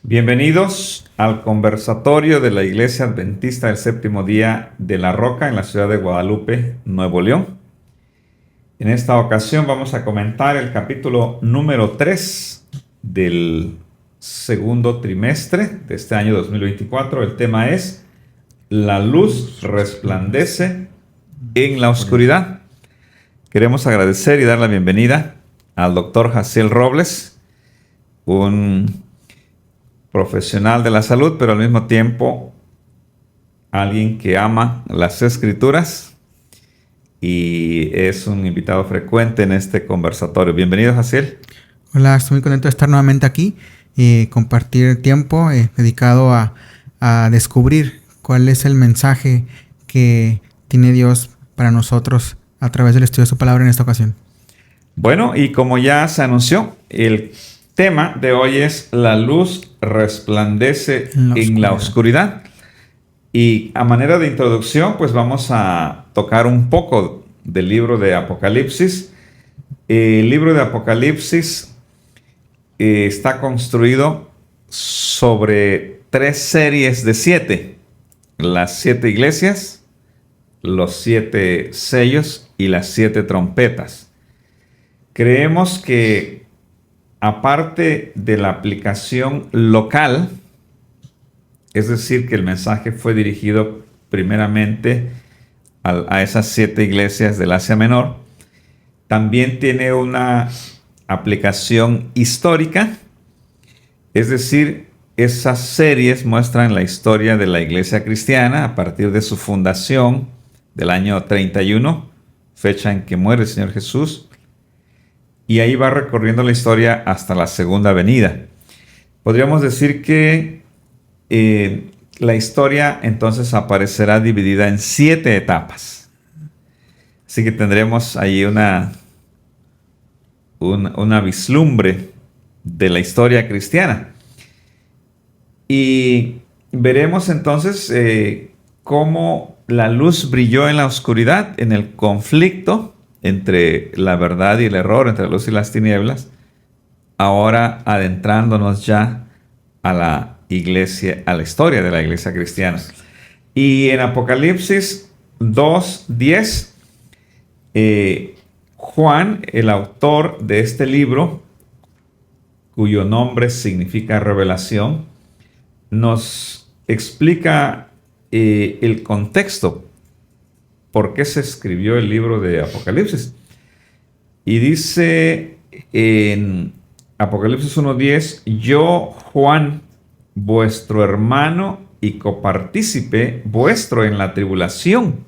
Bienvenidos al conversatorio de la Iglesia Adventista del Séptimo Día de La Roca en la ciudad de Guadalupe, Nuevo León. En esta ocasión vamos a comentar el capítulo número 3 del segundo trimestre de este año 2024. El tema es La luz resplandece en la oscuridad. Queremos agradecer y dar la bienvenida al doctor Jaciel Robles, un profesional de la salud, pero al mismo tiempo alguien que ama las escrituras y es un invitado frecuente en este conversatorio. Bienvenido, Jaciel. Hola, estoy muy contento de estar nuevamente aquí y compartir tiempo dedicado a descubrir cuál es el mensaje que tiene Dios para nosotros a través del estudio de su palabra en esta ocasión. Bueno, y como ya se anunció, el tema de hoy es La luz resplandece en la oscuridad. Y a manera de introducción, pues vamos a tocar un poco del libro de Apocalipsis. El libro de Apocalipsis está construido sobre 3 series de 7. Las 7 iglesias, los 7 sellos y las 7 trompetas. Creemos que aparte de la aplicación local, es decir, que el mensaje fue dirigido primeramente a esas 7 iglesias del Asia Menor, también tiene una aplicación histórica, es decir, esas series muestran la historia de la iglesia cristiana a partir de su fundación del año 31, fecha en que muere el Señor Jesús, y ahí va recorriendo la historia hasta la segunda venida. Podríamos decir que la historia entonces aparecerá dividida en 7 etapas. Así que tendremos ahí una vislumbre de la historia cristiana. Y veremos entonces cómo la luz brilló en la oscuridad, en el conflicto entre la verdad y el error, entre la luz y las tinieblas, ahora adentrándonos ya a la iglesia, a la historia de la iglesia cristiana. Y en Apocalipsis 2:10, Juan, el autor de este libro, cuyo nombre significa revelación, nos explica el contexto, por qué se escribió el libro de Apocalipsis. Y dice en Apocalipsis 1:10, yo, Juan, vuestro hermano y copartícipe vuestro en la tribulación,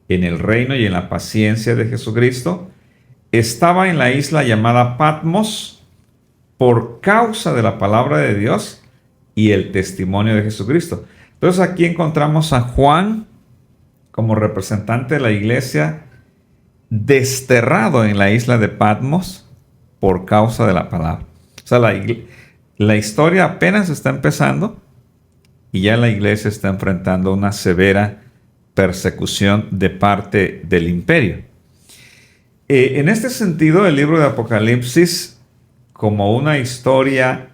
en el reino y en la paciencia de Jesucristo, estaba en la isla llamada Patmos por causa de la palabra de Dios y el testimonio de Jesucristo. Entonces aquí encontramos a Juan como representante de la iglesia desterrado en la isla de Patmos por causa de la palabra. O sea, la historia apenas está empezando y ya la iglesia está enfrentando una severa persecución de parte del imperio. En este sentido, el libro de Apocalipsis, como una historia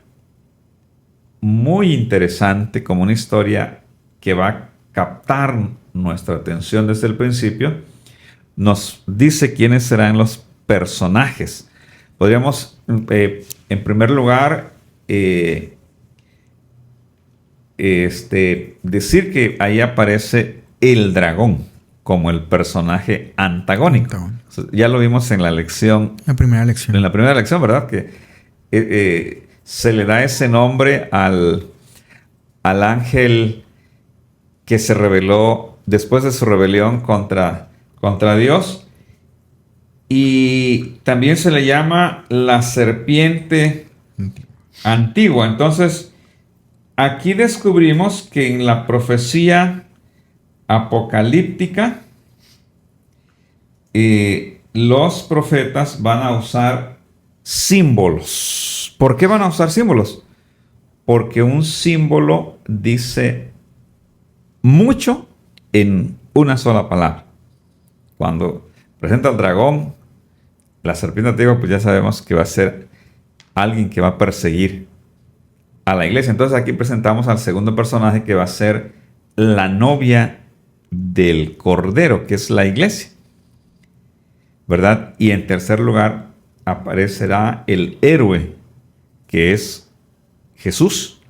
muy interesante, como una historia que va a captar nuestra atención desde el principio, nos dice quiénes serán los personajes. Podríamos, en primer lugar, decir que ahí aparece el dragón como el personaje antagónico. O sea, ya lo vimos en la lección. La primera lección. En la primera lección, ¿verdad? Que se le da ese nombre al ángel que se rebeló después de su rebelión contra Dios. Y también se le llama la serpiente antigua. Entonces, aquí descubrimos que en la profecía apocalíptica, los profetas van a usar símbolos. ¿Por qué van a usar símbolos? Porque un símbolo dice mucho en una sola palabra. Cuando presenta al dragón, la serpiente antigua, pues ya sabemos que va a ser alguien que va a perseguir a la iglesia. Entonces aquí presentamos al segundo personaje que va a ser la novia del Cordero, que es la iglesia, ¿verdad? Y en tercer lugar aparecerá el héroe, que es Jesús.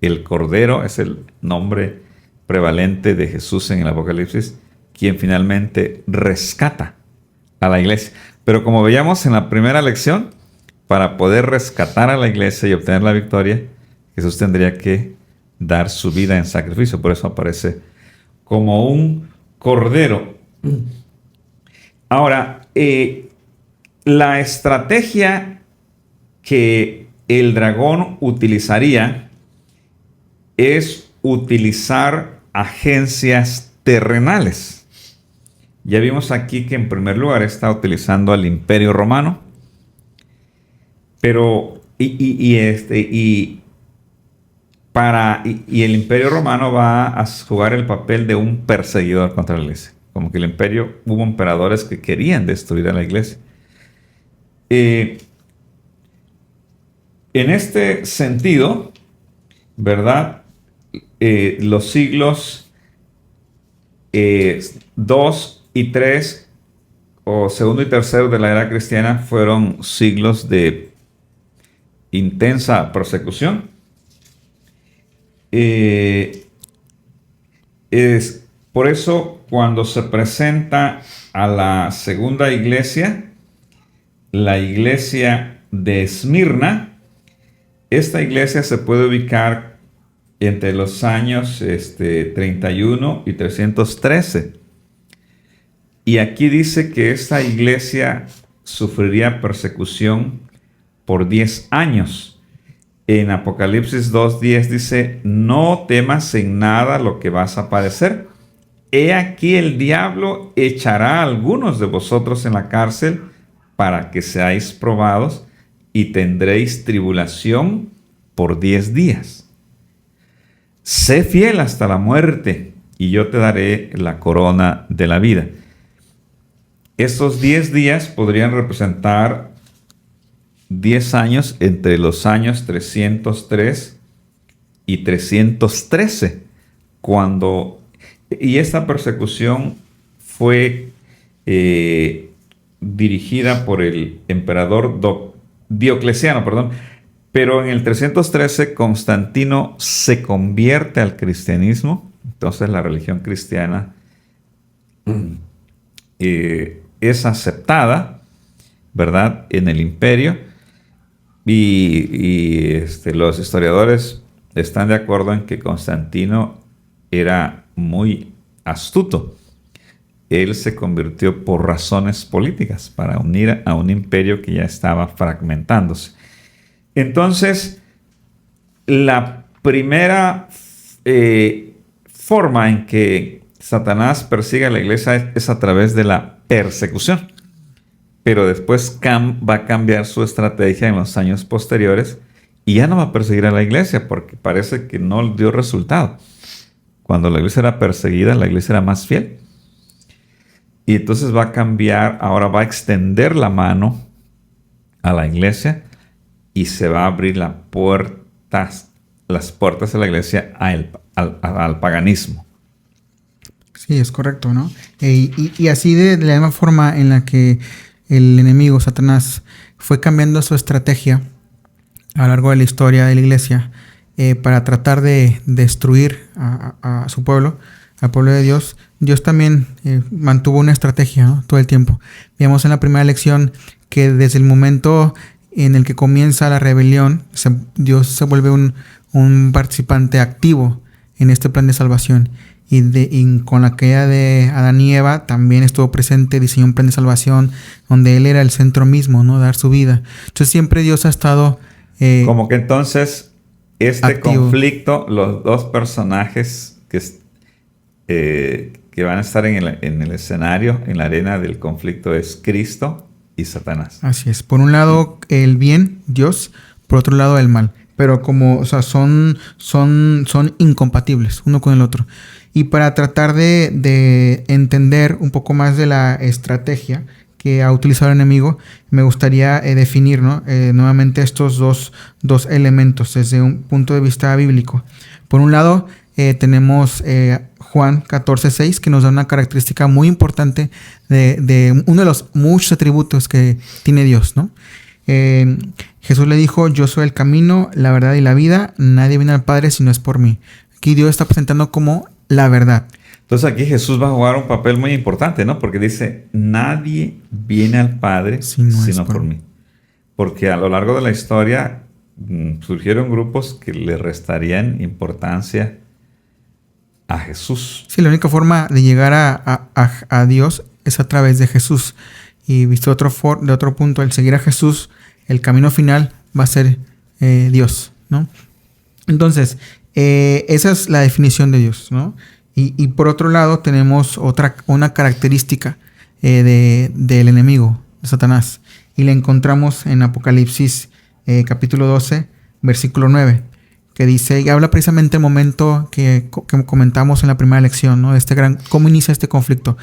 El Cordero es el nombre prevalente de Jesús en el Apocalipsis, quien finalmente rescata a la iglesia. Pero como veíamos en la primera lección, para poder rescatar a la iglesia y obtener la victoria, Jesús tendría que dar su vida en sacrificio. Por eso aparece como un cordero. Ahora, la estrategia que el dragón utilizaría es utilizar agencias terrenales. Ya vimos aquí que en primer lugar está utilizando al Imperio Romano, pero y el Imperio Romano va a jugar el papel de un perseguidor contra la iglesia. Como que el imperio, hubo emperadores que querían destruir a la iglesia. En este sentido, ¿verdad? Los siglos 2 y 3 o segundo y tercero de la era cristiana fueron siglos de intensa persecución. Por eso, cuando se presenta a la segunda iglesia, la iglesia de Esmirna, esta iglesia se puede ubicar entre los años 31 y 313. Y aquí dice que esta iglesia sufriría persecución por 10 años. En Apocalipsis 2:10 dice: no temas en nada lo que vas a padecer. He aquí el diablo echará a algunos de vosotros en la cárcel para que seáis probados y tendréis tribulación por 10 días. Sé fiel hasta la muerte y yo te daré la corona de la vida. Estos 10 días podrían representar 10 años entre los años 303 y 313, y esta persecución fue dirigida por el emperador Diocleciano, pero en el 313 Constantino se convierte al cristianismo. Entonces la religión cristiana es aceptada, ¿verdad?, en el imperio, y los historiadores están de acuerdo en que Constantino era muy astuto. Él se convirtió por razones políticas para unir a un imperio que ya estaba fragmentándose. Entonces, la primera forma en que Satanás persigue a la iglesia es a través de la persecución. Pero después va a cambiar su estrategia en los años posteriores y ya no va a perseguir a la iglesia porque parece que no dio resultado. Cuando la iglesia era perseguida, la iglesia era más fiel. Y entonces va a cambiar, ahora va a extender la mano a la iglesia y se va a abrir las puertas de la iglesia al paganismo. Sí, es correcto, ¿no? Y así de la misma forma en la que el enemigo, Satanás, fue cambiando su estrategia a lo largo de la historia de la iglesia para tratar de destruir a su pueblo, al pueblo de Dios. Dios también mantuvo una estrategia, ¿no?, todo el tiempo. Vimos en la primera lección que desde el momento en el que comienza la rebelión, Dios se vuelve un participante activo en este plan de salvación. Y con la caída de Adán y Eva también estuvo presente, diseñó un plan de salvación donde Él era el centro mismo, ¿no?, dar su vida. Entonces siempre Dios ha estado como que entonces activo. Conflicto, los dos personajes que van a estar en el escenario, en la arena del conflicto, es Cristo y Satanás. Así es. Por un lado el bien, Dios, por otro lado el mal. Pero son incompatibles uno con el otro. Y para tratar de entender un poco más de la estrategia que ha utilizado el enemigo, me gustaría definir, ¿no? Nuevamente estos dos elementos desde un punto de vista bíblico. Por un lado, tenemos Juan 14:6, que nos da una característica muy importante de uno de los muchos atributos que tiene Dios, ¿no? Jesús le dijo: yo soy el camino, la verdad y la vida, nadie viene al Padre si no es por mí. Aquí Dios está presentando como la verdad. Entonces aquí Jesús va a jugar un papel muy importante, ¿no? Porque dice, nadie viene al Padre sino por mí. Porque a lo largo de la historia surgieron grupos que le restarían importancia a Jesús. Sí, la única forma de llegar a Dios es a través de Jesús. Y visto de otro punto, el seguir a Jesús, el camino final va a ser Dios, ¿no? Entonces, esa es la definición de Dios, ¿no? Y por otro lado tenemos una característica del enemigo, de Satanás. Y la encontramos en Apocalipsis capítulo 12, versículo 9, que dice, y habla precisamente el momento que comentamos en la primera lección, ¿no? Cómo inicia este conflicto.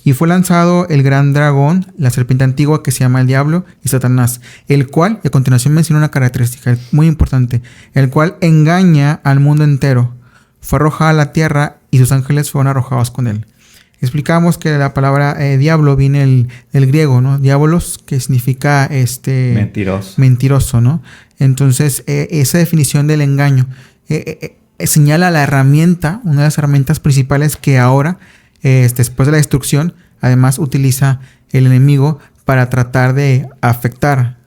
Y fue lanzado el gran dragón, la serpiente antigua que se llama el diablo y Satanás, el cual, y a continuación menciona una característica muy importante, el cual engaña al mundo entero. Fue arrojado a la tierra y sus ángeles fueron arrojados con él. Explicamos que la palabra diablo viene del griego, ¿no? Diabolos, que significa mentiroso, ¿no? Entonces, esa definición del engaño señala la herramienta, una de las herramientas principales que ahora, después de la destrucción, además utiliza el enemigo para tratar de afectar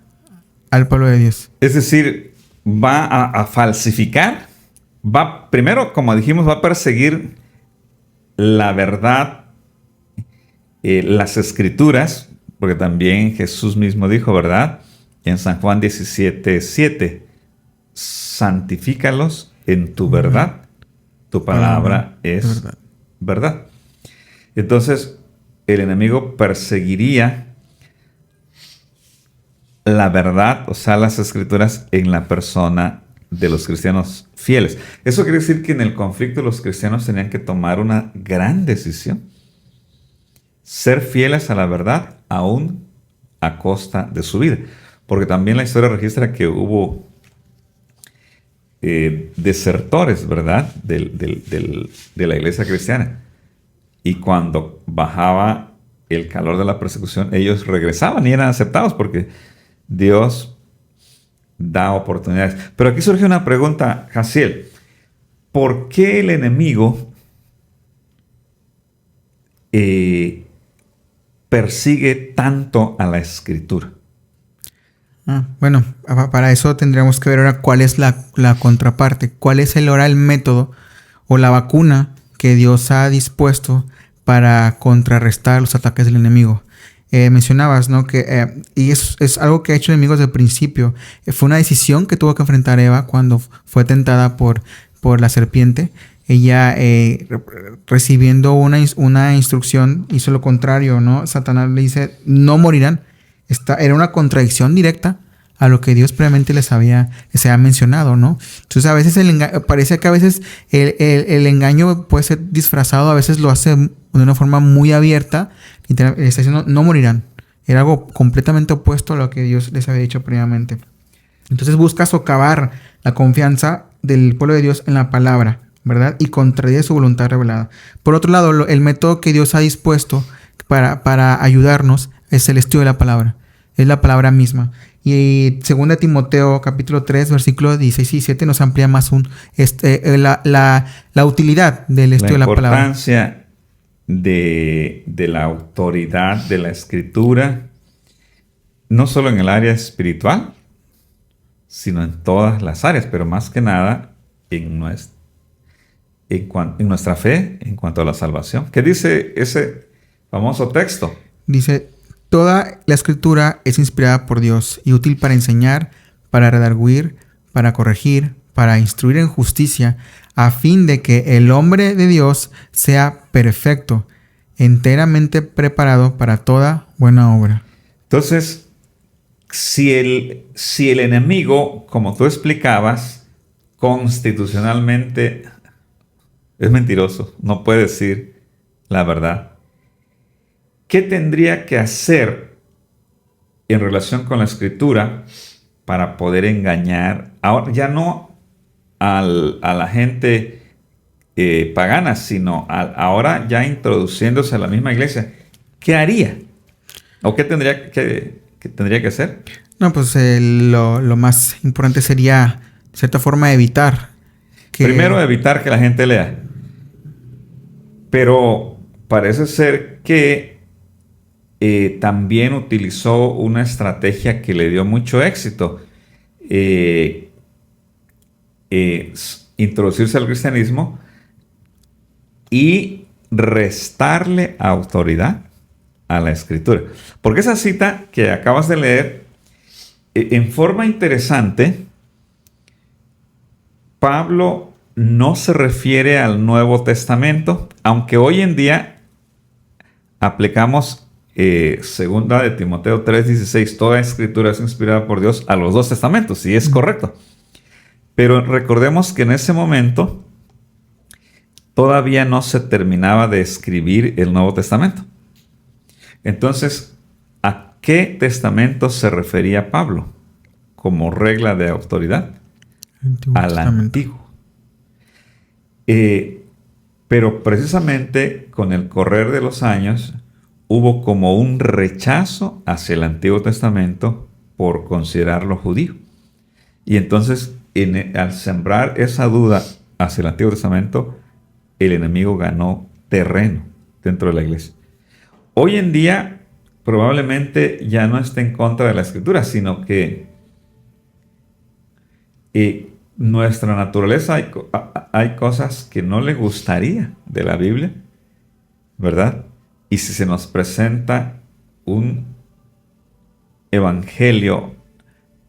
al pueblo de Dios. Es decir, va a falsificar, primero, como dijimos, va a perseguir la verdad, las escrituras, porque también Jesús mismo dijo, ¿verdad? En San Juan 17:7, santifícalos en tu verdad, tu palabra es verdad. Entonces, el enemigo perseguiría la verdad, o sea, las escrituras en la persona de los cristianos fieles. Eso quiere decir que en el conflicto los cristianos tenían que tomar una gran decisión. Ser fieles a la verdad, aún a costa de su vida. Porque también la historia registra que hubo desertores, ¿verdad?, de la iglesia cristiana. Y cuando bajaba el calor de la persecución, ellos regresaban y eran aceptados porque Dios da oportunidades. Pero aquí surge una pregunta, Jaciel. ¿Por qué el enemigo persigue tanto a la Escritura? Bueno, para eso tendríamos que ver ahora cuál es la contraparte, cuál es el método o la vacuna que Dios ha dispuesto para contrarrestar los ataques del enemigo. Mencionabas, ¿no? Que y es algo que ha hecho el enemigo desde el principio. Fue una decisión que tuvo que enfrentar Eva cuando fue tentada por la serpiente. Ella, recibiendo una instrucción, hizo lo contrario, ¿no? Satanás le dice, no morirán. Era una contradicción directa a lo que Dios previamente les había mencionado, ¿no? Entonces, a veces parece que a veces el engaño puede ser disfrazado, a veces lo hace de una forma muy abierta, y está diciendo, no morirán. Era algo completamente opuesto a lo que Dios les había dicho previamente. Entonces busca socavar la confianza del pueblo de Dios en la palabra, ¿verdad? Y contradice su voluntad revelada. Por otro lado, el método que Dios ha dispuesto para ayudarnos es el estudio de la palabra. Es la palabra misma. Y 2 Timoteo capítulo 3, versículos 16 y 17 nos amplía más la utilidad del estudio de la palabra. La importancia de la autoridad de la Escritura, no solo en el área espiritual, sino en todas las áreas, pero más que nada en nuestra fe en cuanto a la salvación. ¿Qué dice ese famoso texto? Dice, toda la Escritura es inspirada por Dios y útil para enseñar, para redarguir, para corregir, para instruir en justicia, a fin de que el hombre de Dios sea perfecto, enteramente preparado para toda buena obra. Entonces, si el enemigo, como tú explicabas, constitucionalmente es mentiroso, no puede decir la verdad, ¿qué tendría que hacer en relación con la escritura para poder engañar, ahora ya no a la gente pagana, sino ahora ya introduciéndose a la misma iglesia, ¿qué haría? ¿O qué tendría que hacer? No, pues lo más importante sería, de cierta forma, evitar que... Primero, evitar que la gente lea. Pero parece ser que también utilizó una estrategia que le dio mucho éxito. Introducirse al cristianismo y restarle autoridad a la escritura. Porque esa cita que acabas de leer, en forma interesante, Pablo no se refiere al Nuevo Testamento, aunque hoy en día aplicamos segunda de Timoteo 3:16, toda escritura es inspirada por Dios a los dos testamentos, y es correcto. Pero recordemos que en ese momento todavía no se terminaba de escribir el Nuevo Testamento. Entonces, ¿a qué testamento se refería Pablo como regla de autoridad? Al Antiguo. Pero precisamente con el correr de los años hubo como un rechazo hacia el Antiguo Testamento por considerarlo judío. Y entonces, al sembrar esa duda hacia el Antiguo Testamento, el enemigo ganó terreno dentro de la iglesia. Hoy en día probablemente ya no está en contra de la Escritura, sino que nuestra naturaleza hay cosas que no le gustaría de la Biblia, ¿verdad? Y si se nos presenta un evangelio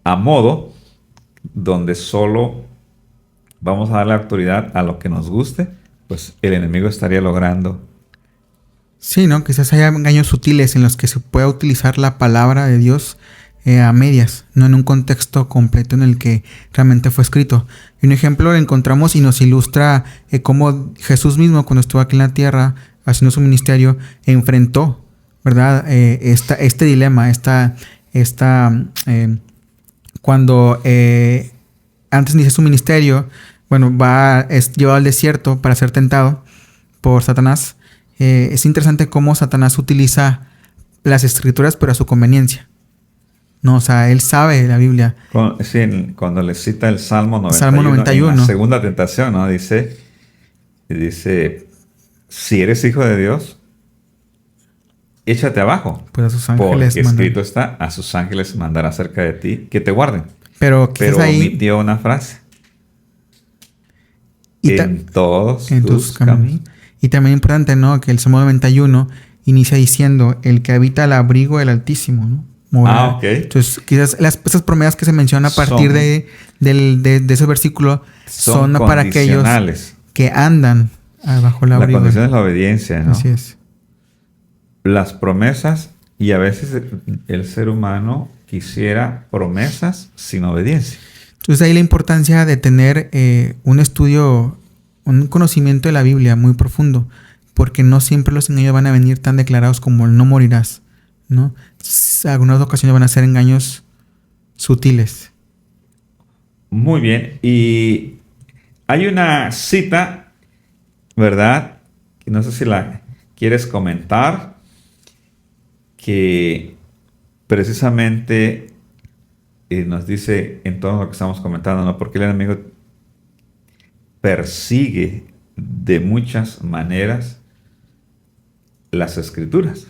a modo, donde solo vamos a darle autoridad a lo que nos guste, pues el enemigo estaría logrando. Sí, ¿no? Quizás haya engaños sutiles en los que se pueda utilizar la palabra de Dios a medias, no en un contexto completo en el que realmente fue escrito. Y un ejemplo lo encontramos y nos ilustra cómo Jesús mismo, cuando estuvo aquí en la tierra haciendo su ministerio, enfrentó, ¿verdad? Este dilema, cuando antes de iniciar su ministerio, bueno, es llevado al desierto para ser tentado por Satanás. Es interesante cómo Satanás utiliza las escrituras, pero a su conveniencia. No, o sea, él sabe la Biblia. Cuando le cita el Salmo 91, Salmo 91. en la segunda tentación, ¿no? Dice, si eres hijo de Dios, échate abajo. Pues a sus ángeles porque escrito está, a sus ángeles mandará cerca de ti que te guarden. Pero ahí omitió una frase. En todos tus caminos. Y también importante, ¿no? Que el Salmo 91 inicia diciendo, el que habita al abrigo del Altísimo, ¿no? Ok. Entonces, quizás esas promesas que se mencionan a partir de ese versículo son para aquellos que andan bajo el abrigo. La condición es la obediencia, ¿no? Así es. Las promesas, y a veces el ser humano quisiera promesas sin obediencia. Entonces ahí la importancia de tener un estudio, un conocimiento de la Biblia muy profundo, porque no siempre los engaños van a venir tan declarados como el no morirás, ¿no? Algunas ocasiones van a ser engaños sutiles. Muy bien. Y hay una cita, ¿verdad? No sé si la quieres comentar, que precisamente nos dice en todo lo que estamos comentando, ¿no? Porque el enemigo persigue de muchas maneras las escrituras.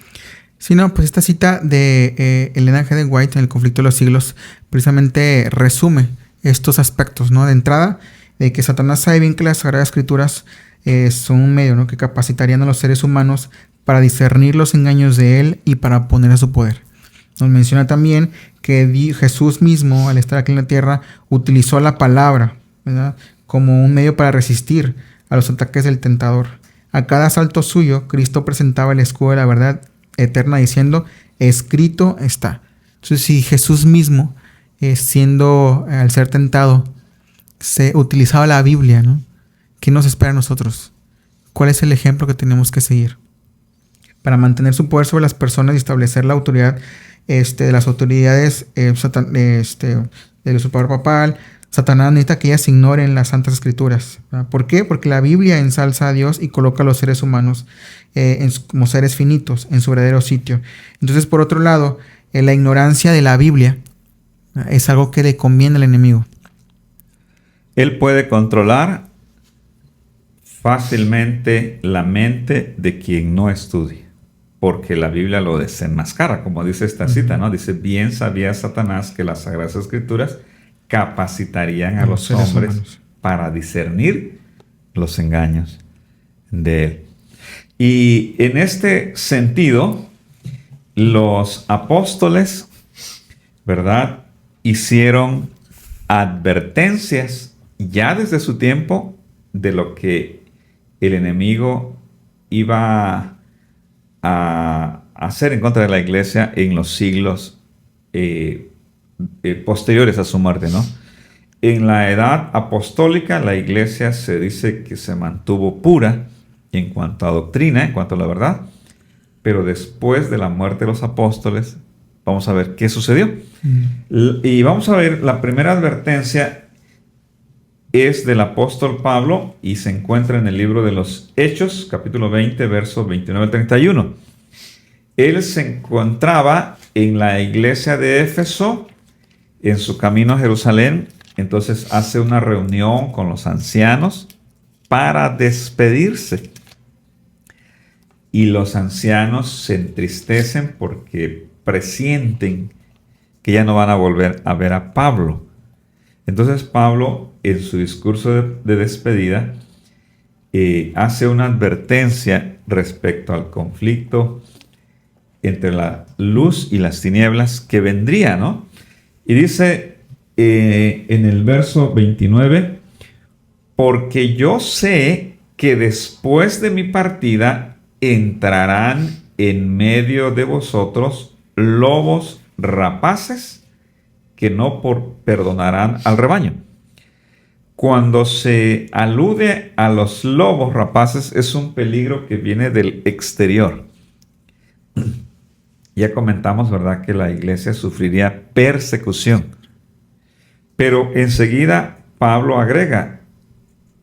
Sí, no, pues esta cita de Elena G. de White en El conflicto de los siglos precisamente resume estos aspectos, ¿no? De entrada, de que Satanás sabe bien que las Sagradas Escrituras son un medio, ¿no? Que capacitarían a los seres humanos para discernir los engaños de él y para poner a su poder. Nos menciona también que Jesús mismo, al estar aquí en la tierra, utilizó la palabra, ¿verdad? Como un medio para resistir a los ataques del tentador. A cada asalto suyo, Cristo presentaba el escudo de la verdad eterna diciendo, escrito está. Entonces, si Jesús mismo, al ser tentado, se utilizaba la Biblia, ¿no? ¿Qué nos espera a nosotros? ¿Cuál es el ejemplo que tenemos que seguir? Para mantener su poder sobre las personas y establecer la autoridad de las autoridades del usurpador papal, Satanás necesita que ellas ignoren las Santas Escrituras. ¿Verdad? ¿Por qué? Porque la Biblia ensalza a Dios y coloca a los seres humanos como seres finitos en su verdadero sitio. Entonces, por otro lado, la ignorancia de la Biblia es algo que le conviene al enemigo. Él puede controlar fácilmente la mente de quien no estudie, porque la Biblia lo desenmascara, como dice esta cita, ¿no? Dice, bien sabía Satanás que las Sagradas Escrituras capacitarían a los hombres humanos para discernir los engaños de él. Y en este sentido, los apóstoles, ¿verdad?, hicieron advertencias ya desde su tiempo de lo que el enemigo iba a hacer en contra de la iglesia en los siglos posteriores a su muerte, ¿no? En la edad apostólica, la iglesia se dice que se mantuvo pura en cuanto a doctrina, en cuanto a la verdad, pero después de la muerte de los apóstoles, vamos a ver qué sucedió. Y vamos a ver, la primera advertencia es del apóstol Pablo y se encuentra en el libro de los Hechos, capítulo 20, versos 29 al 31. Él se encontraba en la iglesia de Éfeso, en su camino a Jerusalén. Entonces hace una reunión con los ancianos para despedirse. Y los ancianos se entristecen porque presienten que ya no van a volver a ver a Pablo. Entonces Pablo, en su discurso de despedida, hace una advertencia respecto al conflicto entre la luz y las tinieblas que vendría, ¿no? Y dice en el verso 29, porque yo sé que después de mi partida entrarán en medio de vosotros lobos rapaces que no perdonarán al rebaño. Cuando se alude a los lobos rapaces, es un peligro que viene del exterior. Ya comentamos, ¿verdad?, que la iglesia sufriría persecución. Pero enseguida Pablo agrega,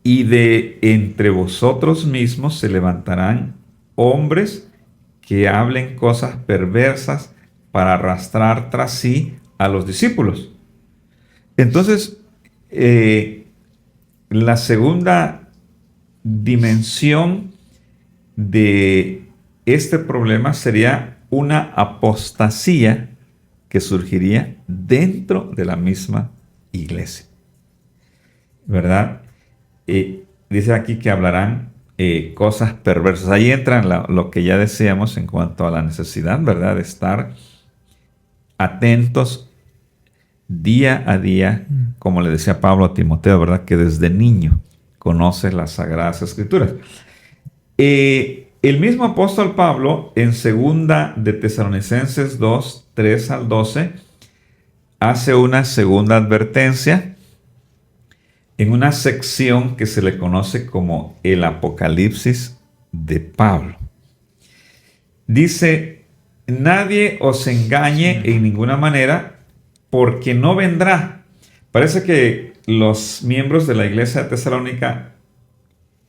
y de entre vosotros mismos se levantarán hombres que hablen cosas perversas para arrastrar tras sí a los discípulos. Entonces, la segunda dimensión de este problema sería una apostasía que surgiría dentro de la misma iglesia, ¿verdad? Dice aquí que hablarán cosas perversas. Ahí entra lo que ya decíamos en cuanto a la necesidad, ¿verdad?, de estar atentos día a día, como le decía Pablo a Timoteo, ¿verdad?, que desde niño conoce las Sagradas Escrituras. El mismo apóstol Pablo, en 2 de Tesalonicenses 2, 3 al 12, hace una segunda advertencia en una sección que se le conoce como el Apocalipsis de Pablo. Dice, nadie os engañe en ninguna manera, porque no vendrá. Parece que los miembros de la iglesia de Tesalónica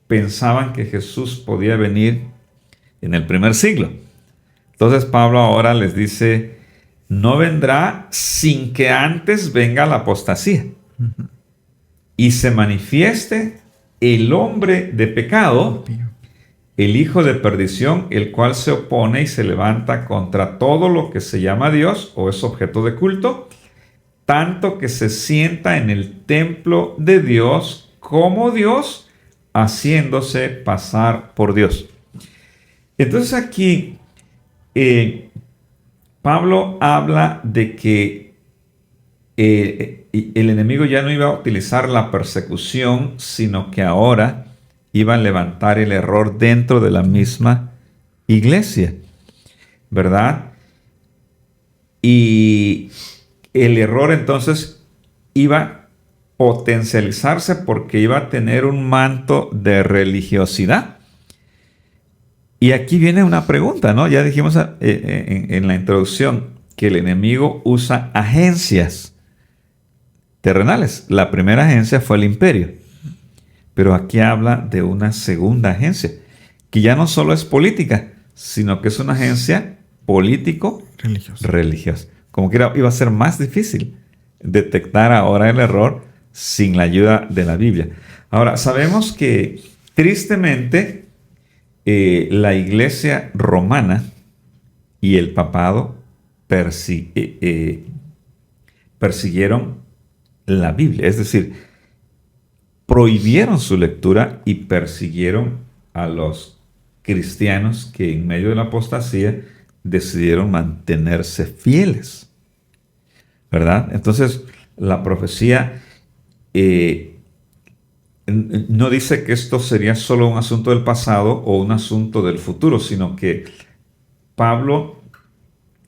pensaban que Jesús podía venir en el primer siglo. Entonces Pablo ahora les dice, no vendrá sin que antes venga la apostasía y se manifieste el hombre de pecado, el hijo de perdición, el cual se opone y se levanta contra todo lo que se llama Dios o es objeto de culto, tanto que se sienta en el templo de Dios como Dios, haciéndose pasar por Dios. Entonces aquí Pablo habla de que el enemigo ya no iba a utilizar la persecución, sino que ahora iba a levantar el error dentro de la misma iglesia, ¿verdad? Y el error entonces iba a potencializarse porque iba a tener un manto de religiosidad. Y aquí viene una pregunta, ¿no? Ya dijimos en la introducción, que el enemigo usa agencias terrenales. La primera agencia fue el imperio, pero aquí habla de una segunda agencia, que ya no solo es política, sino que es una agencia político-religiosa. Como que iba a ser más difícil detectar ahora el error sin la ayuda de la Biblia. Ahora, sabemos que tristemente la iglesia romana y el papado persiguieron la Biblia, es decir, prohibieron su lectura y persiguieron a los cristianos que en medio de la apostasía decidieron mantenerse fieles, ¿verdad? Entonces, la profecía no dice que esto sería solo un asunto del pasado o un asunto del futuro, sino que Pablo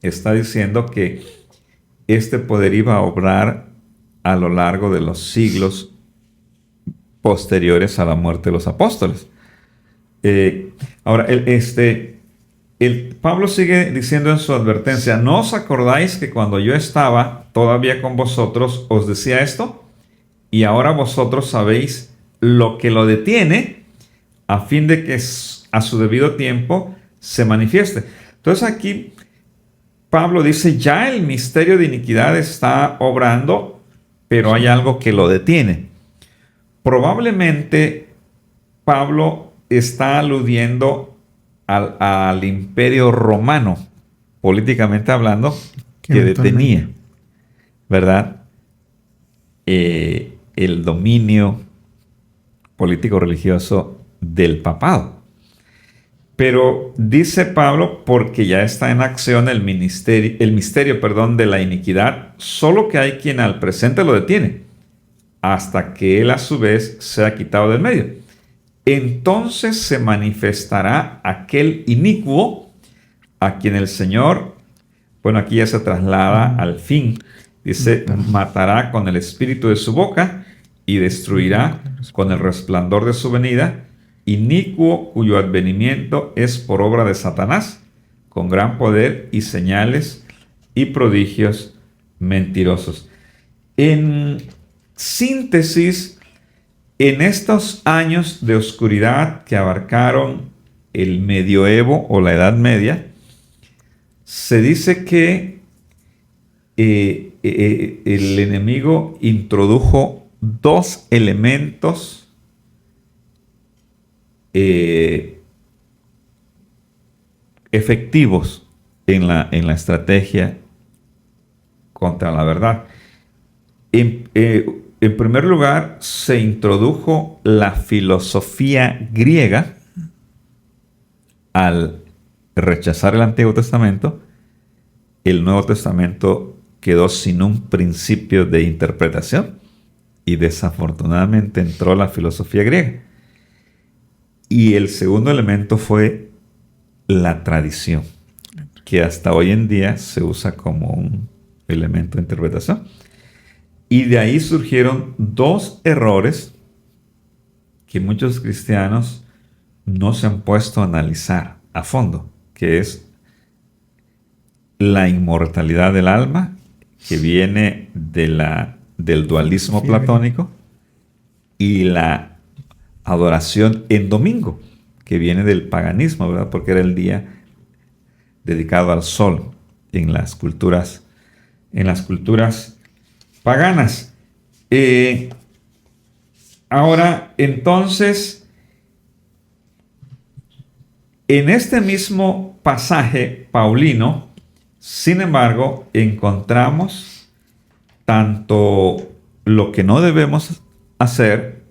está diciendo que este poder iba a obrar a lo largo de los siglos posteriores a la muerte de los apóstoles. Ahora, Pablo sigue diciendo en su advertencia: ¿no os acordáis que cuando yo estaba todavía con vosotros os decía esto? Y ahora vosotros sabéis lo que lo detiene, a fin de que a su debido tiempo se manifieste. Entonces aquí Pablo dice: ya el misterio de iniquidad está obrando, pero hay algo que lo detiene. Probablemente Pablo está aludiendo al imperio romano, políticamente hablando, que detenía, ¿verdad? El dominio político-religioso del papado. Pero dice Pablo, porque ya está en acción el misterio de la iniquidad, solo que hay quien al presente lo detiene, hasta que él a su vez sea quitado del medio. Entonces se manifestará aquel inicuo a quien el Señor, bueno, aquí ya se traslada al fin, dice, matará con el espíritu de su boca y destruirá con el resplandor de su venida, inicuo cuyo advenimiento es por obra de Satanás, con gran poder y señales y prodigios mentirosos. En síntesis, en estos años de oscuridad que abarcaron el medioevo o la Edad Media, se dice que el enemigo introdujo dos elementos efectivos en la estrategia contra la verdad. En primer lugar, se introdujo la filosofía griega al rechazar el Antiguo Testamento. El Nuevo Testamento quedó sin un principio de interpretación y desafortunadamente entró la filosofía griega. Y el segundo elemento fue la tradición, que hasta hoy en día se usa como un elemento de interpretación. Y de ahí surgieron dos errores que muchos cristianos no se han puesto a analizar a fondo, que es la inmortalidad del alma, que viene del dualismo platónico, y la adoración en domingo, que viene del paganismo, ¿verdad? Porque era el día dedicado al sol en las culturas paganas. Ahora, entonces, en este mismo pasaje paulino, sin embargo, encontramos tanto lo que no debemos hacer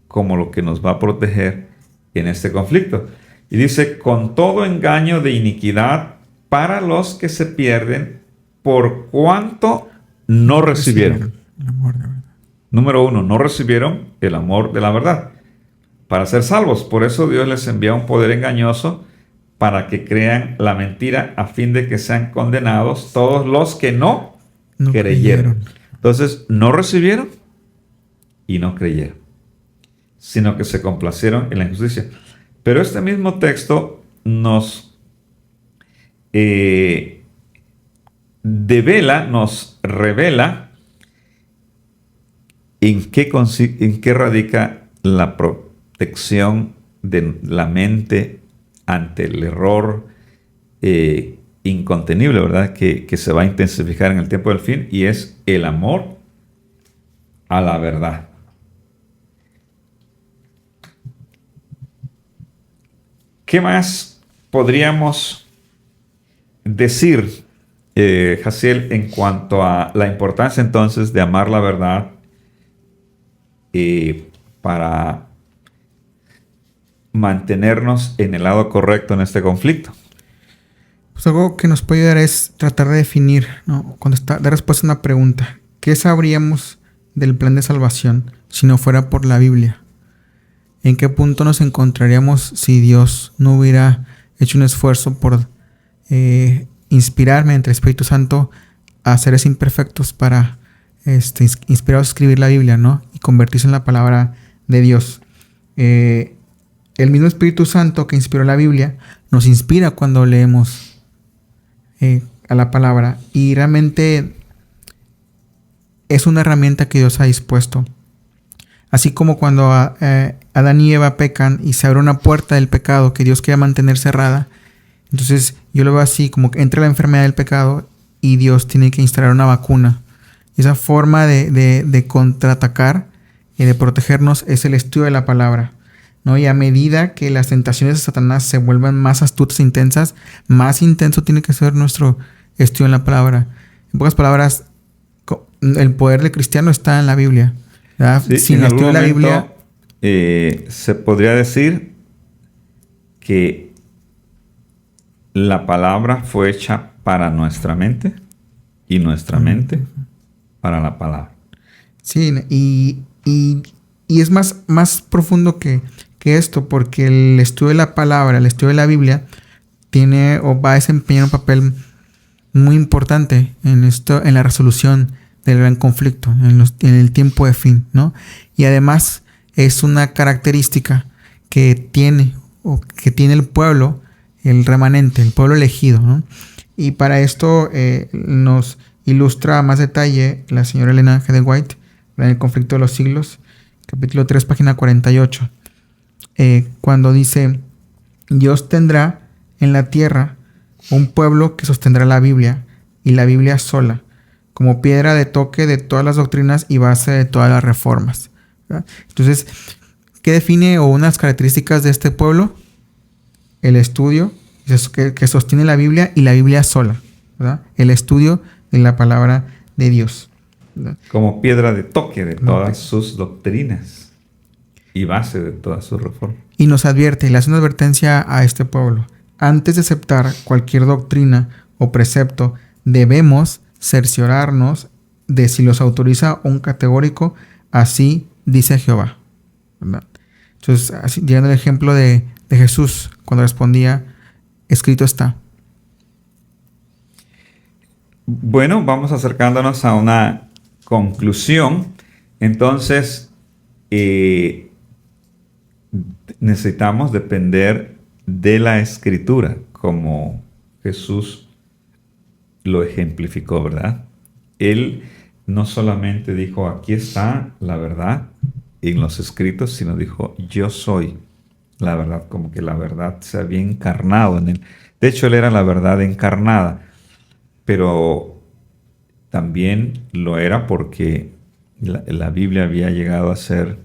como lo que nos va a proteger en este conflicto. Y dice: con todo engaño de iniquidad para los que se pierden, por cuanto no recibieron el amor de verdad. Número uno, no recibieron el amor de la verdad para ser salvos. Por eso Dios les envía un poder engañoso para que crean la mentira, a fin de que sean condenados todos los que no creyeron. Entonces, no recibieron y no creyeron, sino que se complacieron en la injusticia. Pero este mismo texto nos nos revela en qué radica la protección de la mente ante el error incontenible, ¿verdad? Que se va a intensificar en el tiempo del fin, y es el amor a la verdad. ¿Qué más podríamos decir, Jaciel, en cuanto a la importancia entonces de amar la verdad para mantenernos en el lado correcto en este conflicto? Pues algo que nos puede ayudar es tratar de definir, ¿no? Dar respuesta a una pregunta. ¿Qué sabríamos del plan de salvación si no fuera por la Biblia? ¿En qué punto nos encontraríamos si Dios no hubiera hecho un esfuerzo por inspirar mediante el Espíritu Santo a seres imperfectos para inspirados a escribir la Biblia, ¿no? Y convertirse en la palabra de Dios? El mismo Espíritu Santo que inspiró la Biblia nos inspira cuando leemos a la palabra, y realmente es una herramienta que Dios ha dispuesto. Así como cuando Adán y Eva pecan y se abre una puerta del pecado que Dios quiere mantener cerrada, entonces yo lo veo así, como que entra la enfermedad del pecado y Dios tiene que instalar una vacuna. Esa forma de contraatacar y de protegernos es el estudio de la palabra, ¿no? Y a medida que las tentaciones de Satanás se vuelvan más astutas e intensas, más intenso tiene que ser nuestro estudio en la palabra. En pocas palabras, el poder del cristiano está en la Biblia, ¿verdad? Sí, sin el estudio de la Biblia, se podría decir que la palabra fue hecha para nuestra mente y nuestra mente para la palabra. Sí, y es más profundo que esto, porque el estudio de la palabra, el estudio de la Biblia, tiene o va a desempeñar un papel muy importante en la resolución del gran conflicto, en el tiempo de fin, ¿no? Y además es una característica que tiene el pueblo, el remanente, el pueblo elegido, ¿no? Y para esto nos ilustra a más detalle la señora Elena G. de White en El conflicto de los siglos, capítulo 3, página 48, cuando dice: Dios tendrá en la tierra un pueblo que sostendrá la Biblia, y la Biblia sola, como piedra de toque de todas las doctrinas y base de todas las reformas, ¿verdad? Entonces, ¿qué define o unas características de este pueblo? El estudio que sostiene la Biblia y la Biblia sola, ¿verdad? El estudio de la palabra de Dios, ¿verdad? Como piedra de toque de todas sus doctrinas y base de todas sus reformas. Y nos advierte, le hace una advertencia a este pueblo: antes de aceptar cualquier doctrina o precepto, debemos cerciorarnos de si los autoriza un categórico, así dice Jehová, ¿verdad? Entonces, así, llegando al ejemplo de Jesús, cuando respondía: escrito está. Bueno, vamos acercándonos a una conclusión. Entonces, necesitamos depender de la Escritura, como Jesús lo ejemplificó, ¿verdad? Él no solamente dijo: aquí está la verdad en los escritos, sino dijo: yo soy la verdad, como que la verdad se había encarnado en él. De hecho, él era la verdad encarnada, pero también lo era porque la Biblia había llegado a ser,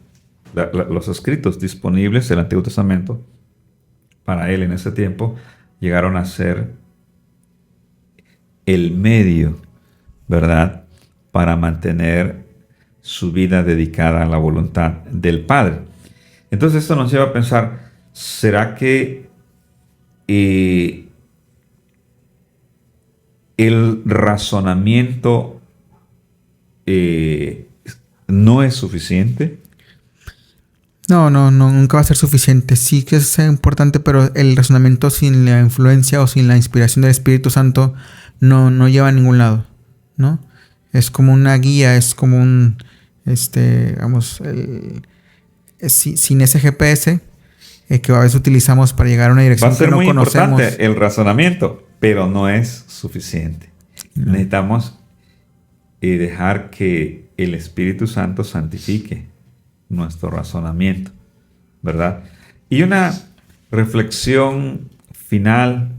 los escritos disponibles del Antiguo Testamento para él en ese tiempo llegaron a ser el medio, ¿verdad?, para mantener su vida dedicada a la voluntad del Padre. Entonces esto nos lleva a pensar: ¿será que el razonamiento no es suficiente? No, nunca va a ser suficiente. Sí que es importante, pero el razonamiento sin la influencia o sin la inspiración del Espíritu Santo no lleva a ningún lado, ¿no? Es como una guía, es como un, sin ese GPS que a veces utilizamos para llegar a una dirección Va a ser que no muy conocemos. importante el razonamiento, pero no es suficiente. Necesitamos dejar que el Espíritu Santo santifique nuestro razonamiento, ¿verdad? Y una reflexión final,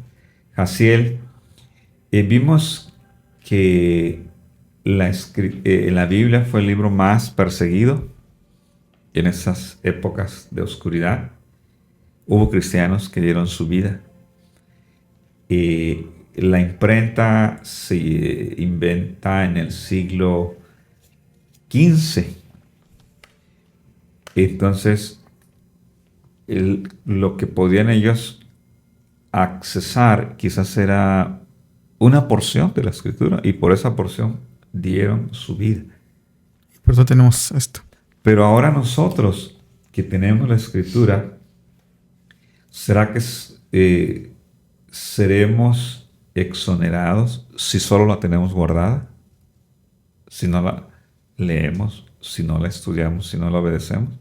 Jaciel, vimos que la Biblia fue el libro más perseguido en esas épocas de oscuridad. Hubo cristianos que dieron su vida. La imprenta se inventa en el siglo XV. Entonces, lo que podían ellos accesar quizás era una porción de la escritura, y por esa porción dieron su vida. Por eso tenemos esto. Pero ahora nosotros que tenemos la escritura, ¿será que seremos exonerados si solo la tenemos guardada? Si no la leemos, si no la estudiamos, si no la obedecemos.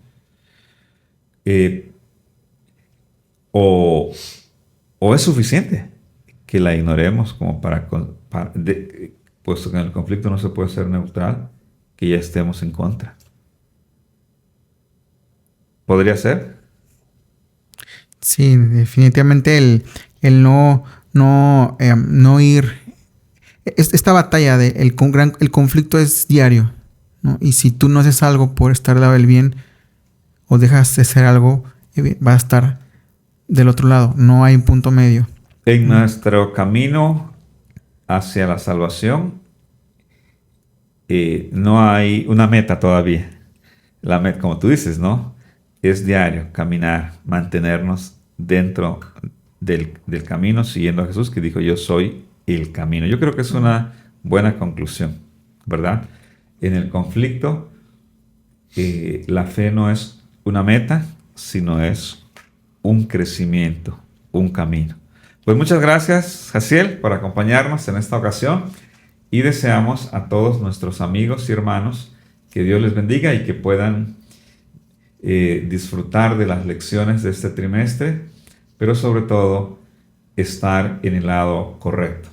O es suficiente que la ignoremos como puesto que en el conflicto no se puede ser neutral, que ya estemos en contra. ¿Podría ser? Sí, definitivamente el no ir. Esta batalla el conflicto es diario, ¿no? Y si tú no haces algo por estar al lado del bien o dejas de hacer algo, va a estar del otro lado. No hay un punto medio. En nuestro camino hacia la salvación, no hay una meta todavía. La meta, como tú dices, ¿no? Es diario, caminar, mantenernos dentro del camino, siguiendo a Jesús, que dijo: yo soy el camino. Yo creo que es una buena conclusión, ¿verdad? En el conflicto, la fe no es una meta, sino es un crecimiento, un camino. Pues muchas gracias, Jaciel, por acompañarnos en esta ocasión, y deseamos a todos nuestros amigos y hermanos que Dios les bendiga y que puedan disfrutar de las lecciones de este trimestre, pero sobre todo estar en el lado correcto.